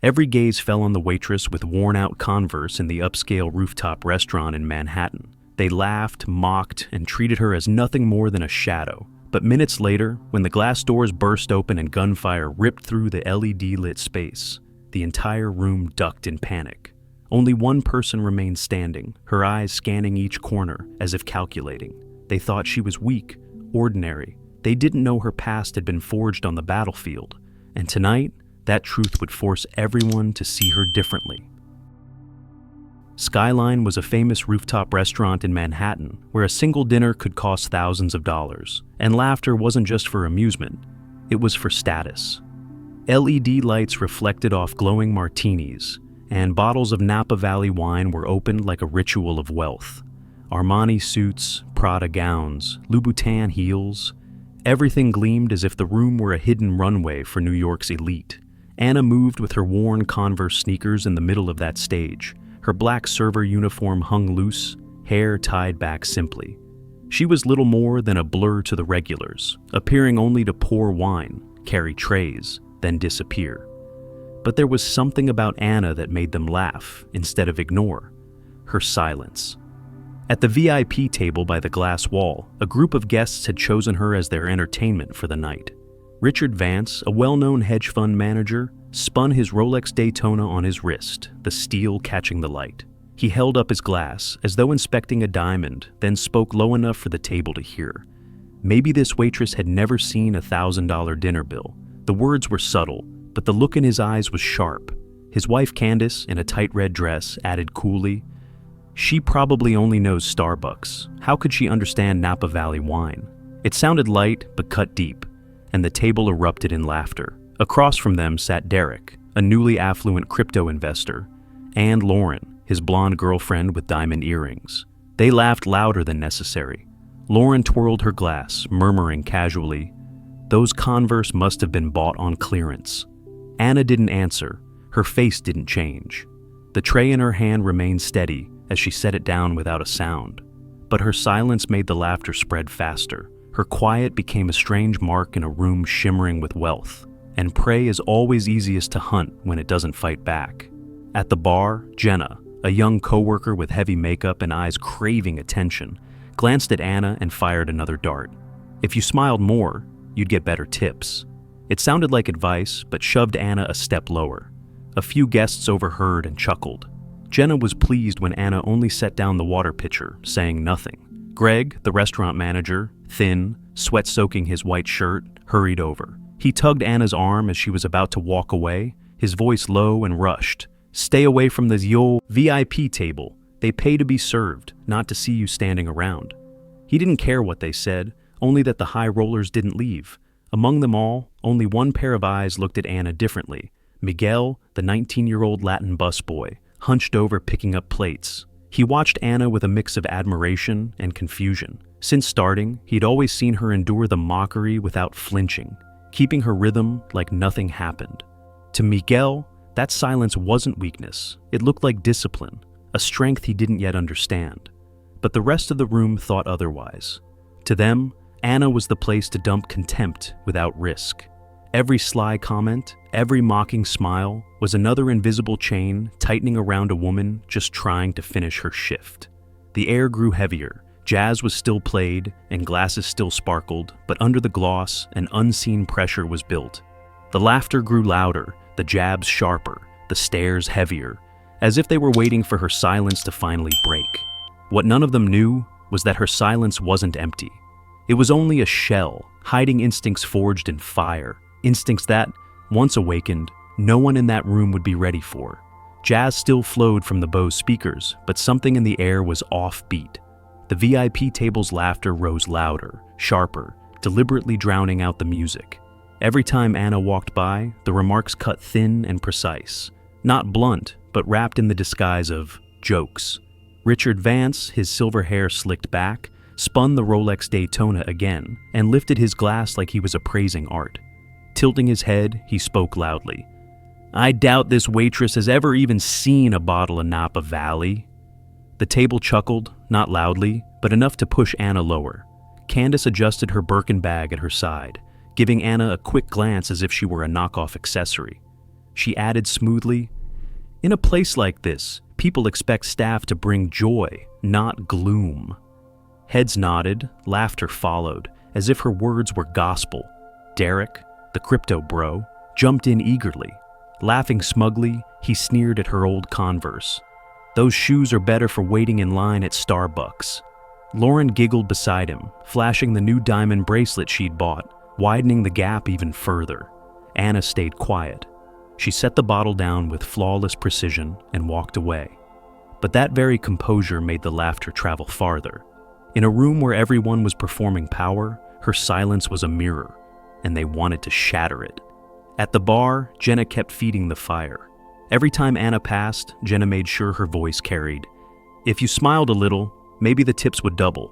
Every gaze fell on the waitress with worn-out Converse in the upscale Rooftop restaurant in Manhattan. They laughed, mocked, and treated her as nothing more than a shadow. But minutes later, when the glass doors burst open and gunfire ripped through the LED-lit space, the entire room ducked in panic. Only one person remained standing, her eyes scanning each corner as if calculating. They thought she was weak, ordinary. They didn't know her past had been forged on the battlefield. And tonight, that truth would force everyone to see her differently. Skyline was a famous rooftop restaurant in Manhattan where a single dinner could cost thousands of dollars, and laughter wasn't just for amusement, it was for status. LED lights reflected off glowing martinis, and bottles of Napa Valley wine were opened like a ritual of wealth. Armani suits, Prada gowns, Louboutin heels, everything gleamed as if the room were a hidden runway for New York's elite. Anna moved with her worn Converse sneakers in the middle of that stage. Her black server uniform hung loose, hair tied back simply. She was little more than a blur to the regulars, appearing only to pour wine, carry trays, then disappear. But there was something about Anna that made them laugh instead of ignore: her silence. At the VIP table by the glass wall, a group of guests had chosen her as their entertainment for the night. Richard Vance, a well-known hedge fund manager, spun his Rolex Daytona on his wrist, the steel catching the light. He held up his glass, as though inspecting a diamond, then spoke low enough for the table to hear. Maybe this waitress had never seen a $1,000 dinner bill. The words were subtle, but the look in his eyes was sharp. His wife Candace, in a tight red dress, added coolly, "She probably only knows Starbucks. How could she understand Napa Valley wine?" It sounded light, but cut deep, and the table erupted in laughter. Across from them sat Derek, a newly affluent crypto investor, and Lauren, his blonde girlfriend with diamond earrings. They laughed louder than necessary. Lauren twirled her glass, murmuring casually, "Those Converse must have been bought on clearance." Anna didn't answer. Her face didn't change. The tray in her hand remained steady as she set it down without a sound. But her silence made the laughter spread faster. Her quiet became a strange mark in a room shimmering with wealth. And prey is always easiest to hunt when it doesn't fight back. At the bar, Jenna, a young coworker with heavy makeup and eyes craving attention, glanced at Anna and fired another dart. If you smiled more, you'd get better tips. It sounded like advice, but shoved Anna a step lower. A few guests overheard and chuckled. Jenna was pleased when Anna only set down the water pitcher, saying nothing. Greg, the restaurant manager, thin, sweat-soaking his white shirt, hurried over. He tugged Anna's arm as she was about to walk away, his voice low and rushed. "Stay away from the VIP table. They pay to be served, not to see you standing around." He didn't care what they said, only that the high rollers didn't leave. Among them all, only one pair of eyes looked at Anna differently. Miguel, the 19-year-old Latin busboy, hunched over picking up plates. He watched Anna with a mix of admiration and confusion. Since starting, he'd always seen her endure the mockery without flinching, keeping her rhythm like nothing happened. To Miguel, that silence wasn't weakness. It looked like discipline, a strength he didn't yet understand. But the rest of the room thought otherwise. To them, Anna was the place to dump contempt without risk. Every sly comment, every mocking smile was another invisible chain tightening around a woman just trying to finish her shift. The air grew heavier. Jazz was still played, and glasses still sparkled, but under the gloss, an unseen pressure was built. The laughter grew louder, the jabs sharper, the stares heavier, as if they were waiting for her silence to finally break. What none of them knew was that her silence wasn't empty. It was only a shell, hiding instincts forged in fire, instincts that, once awakened, no one in that room would be ready for. Jazz still flowed from the Bose speakers, but something in the air was offbeat. The VIP table's laughter rose louder, sharper, deliberately drowning out the music. Every time Anna walked by, the remarks cut thin and precise. Not blunt, but wrapped in the disguise of jokes. Richard Vance, his silver hair slicked back, spun the Rolex Daytona again and lifted his glass like he was appraising art. Tilting his head, he spoke loudly. "I doubt this waitress has ever even seen a bottle of Napa Valley." The table chuckled, not loudly, but enough to push Anna lower. Candace adjusted her Birkin bag at her side, giving Anna a quick glance as if she were a knockoff accessory. She added smoothly, "In a place like this, people expect staff to bring joy, not gloom." Heads nodded, laughter followed, as if her words were gospel. Derek, the crypto bro, jumped in eagerly. Laughing smugly, he sneered at her old Converse. "Those shoes are better for waiting in line at Starbucks." Lauren giggled beside him, flashing the new diamond bracelet she'd bought, widening the gap even further. Anna stayed quiet. She set the bottle down with flawless precision and walked away. But that very composure made the laughter travel farther. In a room where everyone was performing power, her silence was a mirror, and they wanted to shatter it. At the bar, Jenna kept feeding the fire. Every time Anna passed, Jenna made sure her voice carried, "If you smiled a little, maybe the tips would double."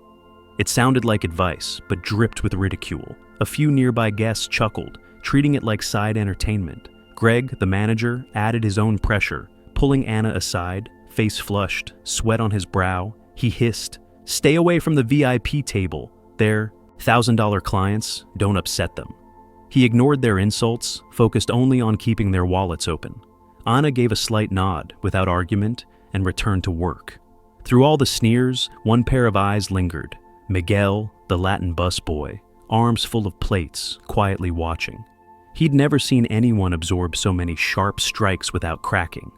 It sounded like advice, but dripped with ridicule. A few nearby guests chuckled, treating it like side entertainment. Greg, the manager, added his own pressure, pulling Anna aside, face flushed, sweat on his brow. He hissed, "Stay away from the VIP table. They're $1,000 clients, don't upset them." He ignored their insults, focused only on keeping their wallets open. Anna gave a slight nod, without argument, and returned to work. Through all the sneers, one pair of eyes lingered. Miguel, the Latin busboy, arms full of plates, quietly watching. He'd never seen anyone absorb so many sharp strikes without cracking.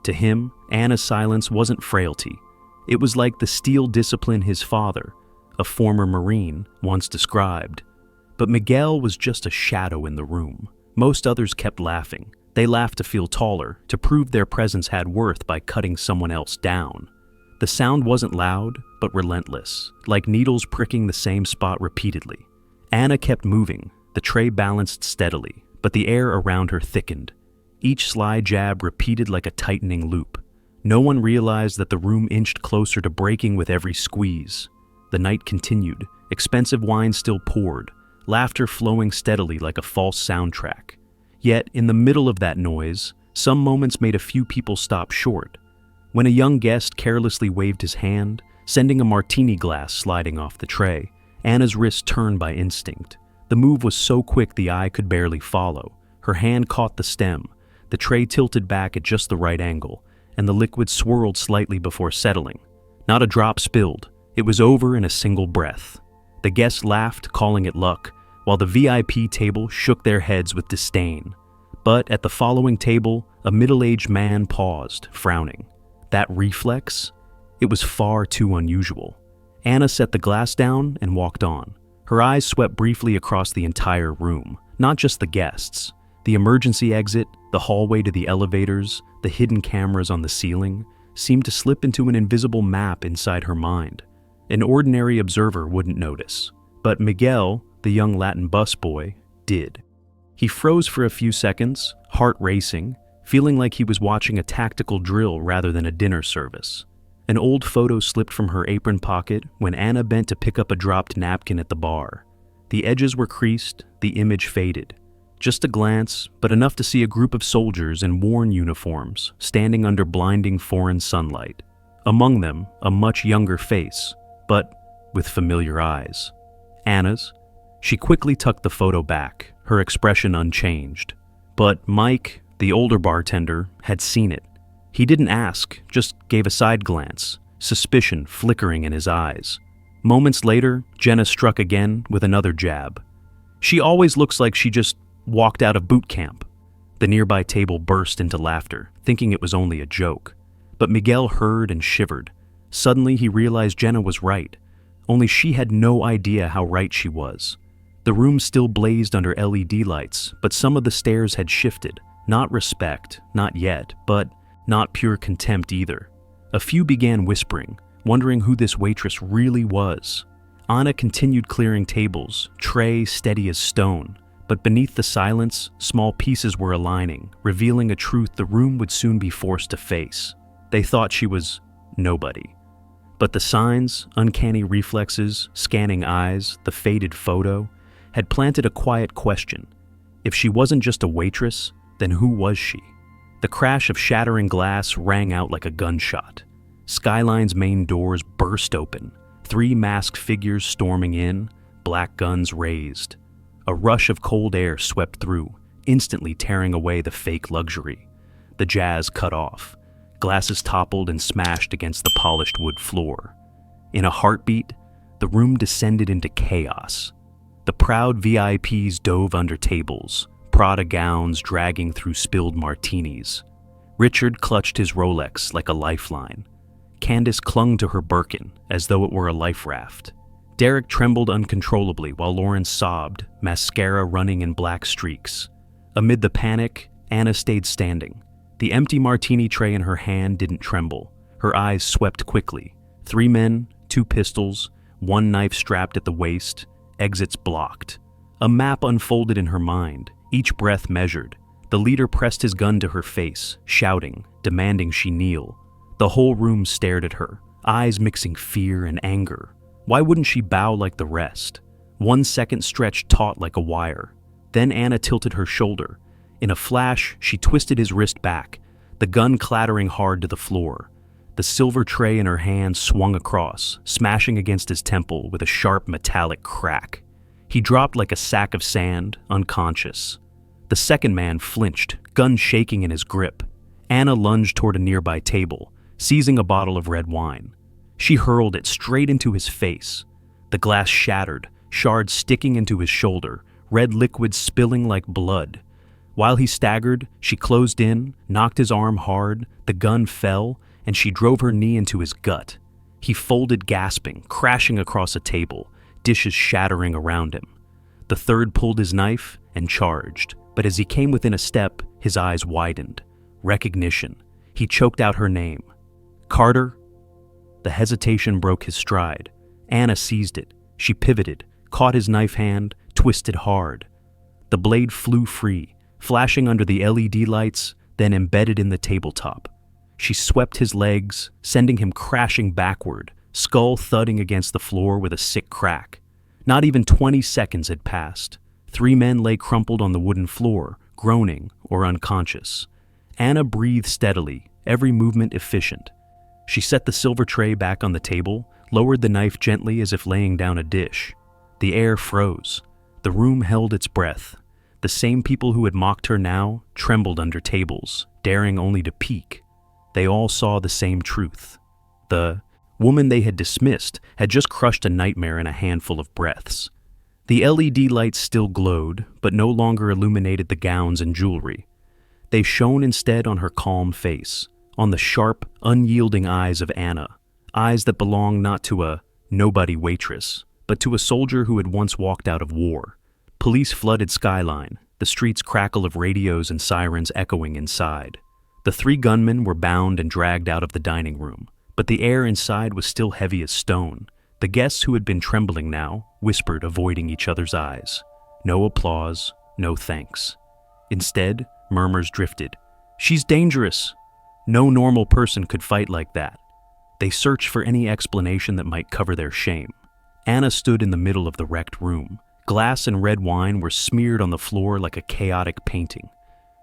To him, Anna's silence wasn't frailty. It was like the steel discipline his father, a former Marine, once described. But Miguel was just a shadow in the room. Most others kept laughing. They laughed to feel taller, to prove their presence had worth by cutting someone else down. The sound wasn't loud, but relentless, like needles pricking the same spot repeatedly. Anna kept moving, the tray balanced steadily, but the air around her thickened. Each sly jab repeated like a tightening loop. No one realized that the room inched closer to breaking with every squeeze. The night continued, expensive wine still poured, laughter flowing steadily like a false soundtrack. Yet, in the middle of that noise, some moments made a few people stop short. When a young guest carelessly waved his hand, sending a martini glass sliding off the tray, Anna's wrist turned by instinct. The move was so quick the eye could barely follow. Her hand caught the stem, the tray tilted back at just the right angle, and the liquid swirled slightly before settling. Not a drop spilled. It was over in a single breath. The guests laughed, calling it luck, while the VIP table shook their heads with disdain. But at the following table, a middle-aged man paused, frowning. That reflex? It was far too unusual. Anna set the glass down and walked on. Her eyes swept briefly across the entire room, not just the guests. The emergency exit, the hallway to the elevators, the hidden cameras on the ceiling, seemed to slip into an invisible map inside her mind. An ordinary observer wouldn't notice, but Miguel, the young Latin busboy, did. He froze for a few seconds, heart racing, feeling like he was watching a tactical drill rather than a dinner service. An old photo slipped from her apron pocket when Anna bent to pick up a dropped napkin at the bar. The edges were creased, the image faded. Just a glance, but enough to see a group of soldiers in worn uniforms, standing under blinding foreign sunlight. Among them, a much younger face, but with familiar eyes. Anna's. She quickly tucked the photo back, her expression unchanged. But Mike, the older bartender, had seen it. He didn't ask, just gave a side glance, suspicion flickering in his eyes. Moments later, Jenna struck again with another jab. "She always looks like she just walked out of boot camp." The nearby table burst into laughter, thinking it was only a joke. But Miguel heard and shivered. Suddenly he realized Jenna was right. Only she had no idea how right she was. The room still blazed under LED lights, but some of the stares had shifted. Not respect, not yet, but not pure contempt either. A few began whispering, wondering who this waitress really was. Anna continued clearing tables, tray steady as stone. But beneath the silence, small pieces were aligning, revealing a truth the room would soon be forced to face. They thought she was nobody. But the signs, uncanny reflexes, scanning eyes, the faded photo, had planted a quiet question. If she wasn't just a waitress, then who was she? The crash of shattering glass rang out like a gunshot. Skyline's main doors burst open, 3 masked figures storming in, black guns raised. A rush of cold air swept through, instantly tearing away the fake luxury. The jazz cut off. Glasses toppled and smashed against the polished wood floor. In a heartbeat, the room descended into chaos. The proud VIPs dove under tables, Prada gowns dragging through spilled martinis. Richard clutched his Rolex like a lifeline. Candace clung to her Birkin as though it were a life raft. Derek trembled uncontrollably while Lauren sobbed, mascara running in black streaks. Amid the panic, Anna stayed standing. The empty martini tray in her hand didn't tremble. Her eyes swept quickly. 3 men, 2 pistols, 1 knife strapped at the waist, exits blocked. A map unfolded in her mind, each breath measured. The leader pressed his gun to her face, shouting, demanding she kneel. The whole room stared at her, eyes mixing fear and anger. Why wouldn't she bow like the rest? 1 second stretched taut like a wire. Then Anna tilted her shoulder. In a flash, she twisted his wrist back, the gun clattering hard to the floor. The silver tray in her hand swung across, smashing against his temple with a sharp metallic crack. He dropped like a sack of sand, unconscious. The second man flinched, gun shaking in his grip. Anna lunged toward a nearby table, seizing a bottle of red wine. She hurled it straight into his face. The glass shattered, shards sticking into his shoulder, red liquid spilling like blood. While he staggered, she closed in, knocked his arm hard, the gun fell, and she drove her knee into his gut. He folded gasping, crashing across a table, dishes shattering around him. The third pulled his knife and charged, but as he came within a step, his eyes widened. Recognition. He choked out her name. Carter? The hesitation broke his stride. Anna seized it. She pivoted, caught his knife hand, twisted hard. The blade flew free, flashing under the LED lights, then embedded in the tabletop. She swept his legs, sending him crashing backward, skull thudding against the floor with a sick crack. Not even 20 seconds had passed. 3 men lay crumpled on the wooden floor, groaning or unconscious. Anna breathed steadily, every movement efficient. She set the silver tray back on the table, lowered the knife gently as if laying down a dish. The air froze. The room held its breath. The same people who had mocked her now trembled under tables, daring only to peek. They all saw the same truth. The woman they had dismissed had just crushed a nightmare in a handful of breaths. The LED lights still glowed, but no longer illuminated the gowns and jewelry. They shone instead on her calm face, on the sharp, unyielding eyes of Anna, eyes that belonged not to a nobody waitress, but to a soldier who had once walked out of war. Police flooded Skyline, the street's crackle of radios and sirens echoing inside. The 3 gunmen were bound and dragged out of the dining room, but the air inside was still heavy as stone. The guests who had been trembling now whispered, avoiding each other's eyes. No applause, no thanks. Instead, murmurs drifted. "She's dangerous." No normal person could fight like that. They searched for any explanation that might cover their shame. Anna stood in the middle of the wrecked room. Glass and red wine were smeared on the floor like a chaotic painting.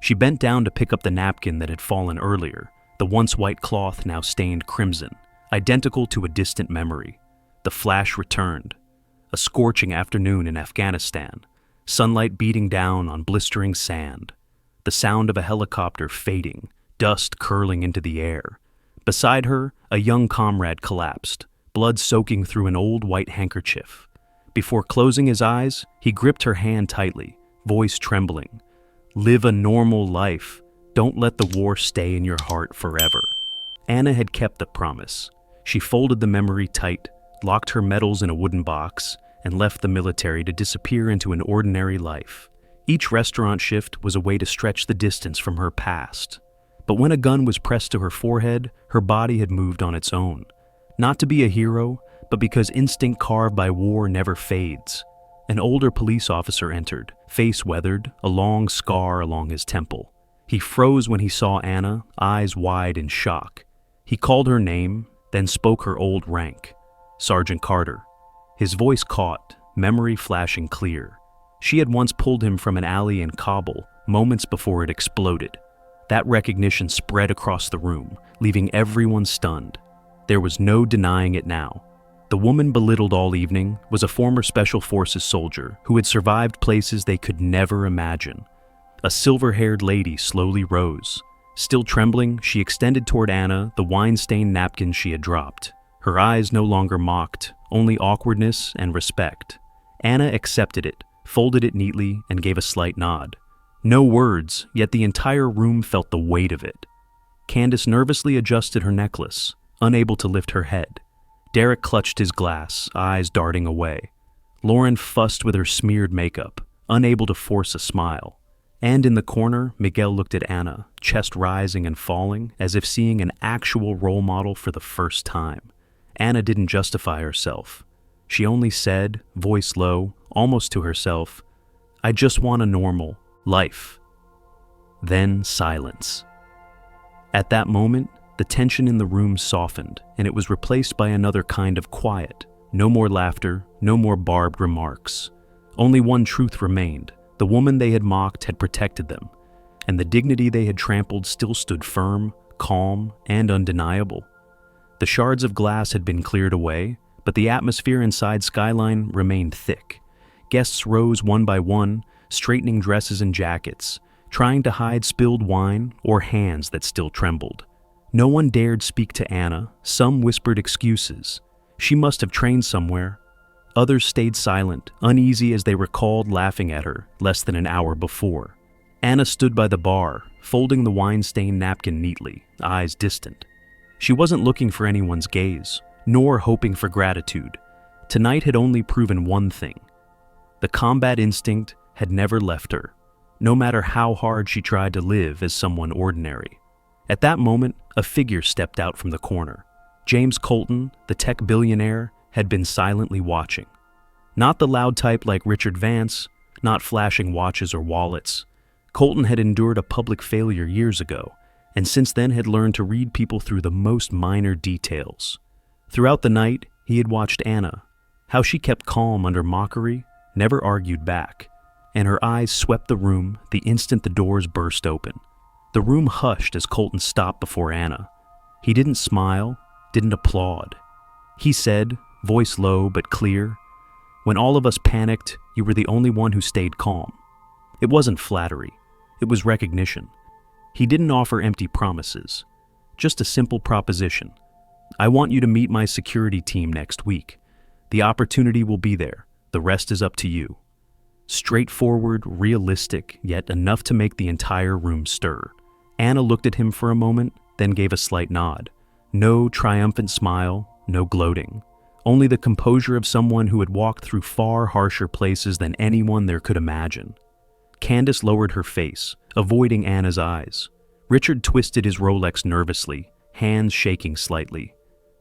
She bent down to pick up the napkin that had fallen earlier, the once white cloth now stained crimson, identical to a distant memory. The flash returned. A scorching afternoon in Afghanistan, sunlight beating down on blistering sand, the sound of a helicopter fading, dust curling into the air. Beside her, a young comrade collapsed, blood soaking through an old white handkerchief. Before closing his eyes, he gripped her hand tightly, voice trembling. "Live a normal life. Don't let the war stay in your heart forever." Anna had kept the promise. She folded the memory tight, locked her medals in a wooden box, and left the military to disappear into an ordinary life. Each restaurant shift was a way to stretch the distance from her past. But when a gun was pressed to her forehead, her body had moved on its own. Not to be a hero, but because instinct carved by war never fades. An older police officer entered, face weathered, a long scar along his temple. He froze when he saw Anna, eyes wide in shock. He called her name, then spoke her old rank. "Sergeant Carter." His voice caught, memory flashing clear. She had once pulled him from an alley in Kabul, moments before it exploded. That recognition spread across the room, leaving everyone stunned. There was no denying it now. The woman belittled all evening was a former Special Forces soldier who had survived places they could never imagine. A silver-haired lady slowly rose. Still trembling, she extended toward Anna the wine-stained napkin she had dropped. Her eyes no longer mocked, only awkwardness and respect. Anna accepted it, folded it neatly, and gave a slight nod. No words, yet the entire room felt the weight of it. Candace nervously adjusted her necklace, unable to lift her head. Derek clutched his glass, eyes darting away. Lauren fussed with her smeared makeup, unable to force a smile. And in the corner, Miguel looked at Anna, chest rising and falling, as if seeing an actual role model for the first time. Anna didn't justify herself. She only said, voice low, almost to herself, "I just want a normal life." Then silence. At that moment, the tension in the room softened, and it was replaced by another kind of quiet. No more laughter, no more barbed remarks. Only one truth remained. The woman they had mocked had protected them, and the dignity they had trampled still stood firm, calm, and undeniable. The shards of glass had been cleared away, but the atmosphere inside Skyline remained thick. Guests rose one by one, straightening dresses and jackets, trying to hide spilled wine or hands that still trembled. No one dared speak to Anna. Some whispered excuses. She must have trained somewhere. Others stayed silent, uneasy as they recalled laughing at her less than an hour before. Anna stood by the bar, folding the wine-stained napkin neatly, eyes distant. She wasn't looking for anyone's gaze, nor hoping for gratitude. Tonight had only proven one thing. The combat instinct had never left her, no matter how hard she tried to live as someone ordinary. At that moment, a figure stepped out from the corner. James Colton, the tech billionaire, had been silently watching. Not the loud type like Richard Vance, not flashing watches or wallets. Colton had endured a public failure years ago, and since then had learned to read people through the most minor details. Throughout the night, he had watched Anna, how she kept calm under mockery, never argued back, and her eyes swept the room the instant the doors burst open. The room hushed as Colton stopped before Anna. He didn't smile, didn't applaud. He said, voice low but clear, "When all of us panicked, you were the only one who stayed calm." It wasn't flattery. It was recognition. He didn't offer empty promises, just a simple proposition. "I want you to meet my security team next week. The opportunity will be there. The rest is up to you." Straightforward, realistic, yet enough to make the entire room stir. Anna looked at him for a moment, then gave a slight nod. No triumphant smile, no gloating. Only the composure of someone who had walked through far harsher places than anyone there could imagine. Candace lowered her face, avoiding Anna's eyes. Richard twisted his Rolex nervously, hands shaking slightly.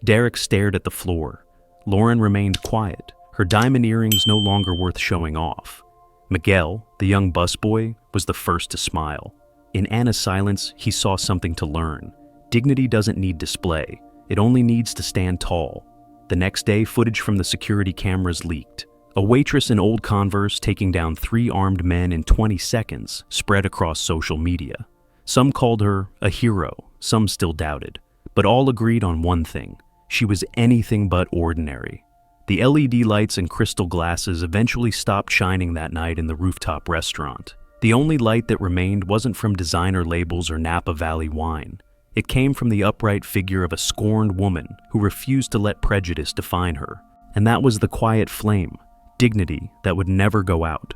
Derek stared at the floor. Lauren remained quiet, her diamond earrings no longer worth showing off. Miguel, the young busboy, was the first to smile. In Anna's silence, he saw something to learn. Dignity doesn't need display. It only needs to stand tall. The next day, footage from the security cameras leaked. A waitress in old Converse taking down 3 armed men in 20 seconds spread across social media. Some called her a hero, some still doubted, but all agreed on one thing: she was anything but ordinary. The LED lights and crystal glasses eventually stopped shining that night in the Rooftop restaurant. The only light that remained wasn't from designer labels or Napa Valley wine. It came from the upright figure of a scorned woman who refused to let prejudice define her. And that was the quiet flame, dignity that would never go out.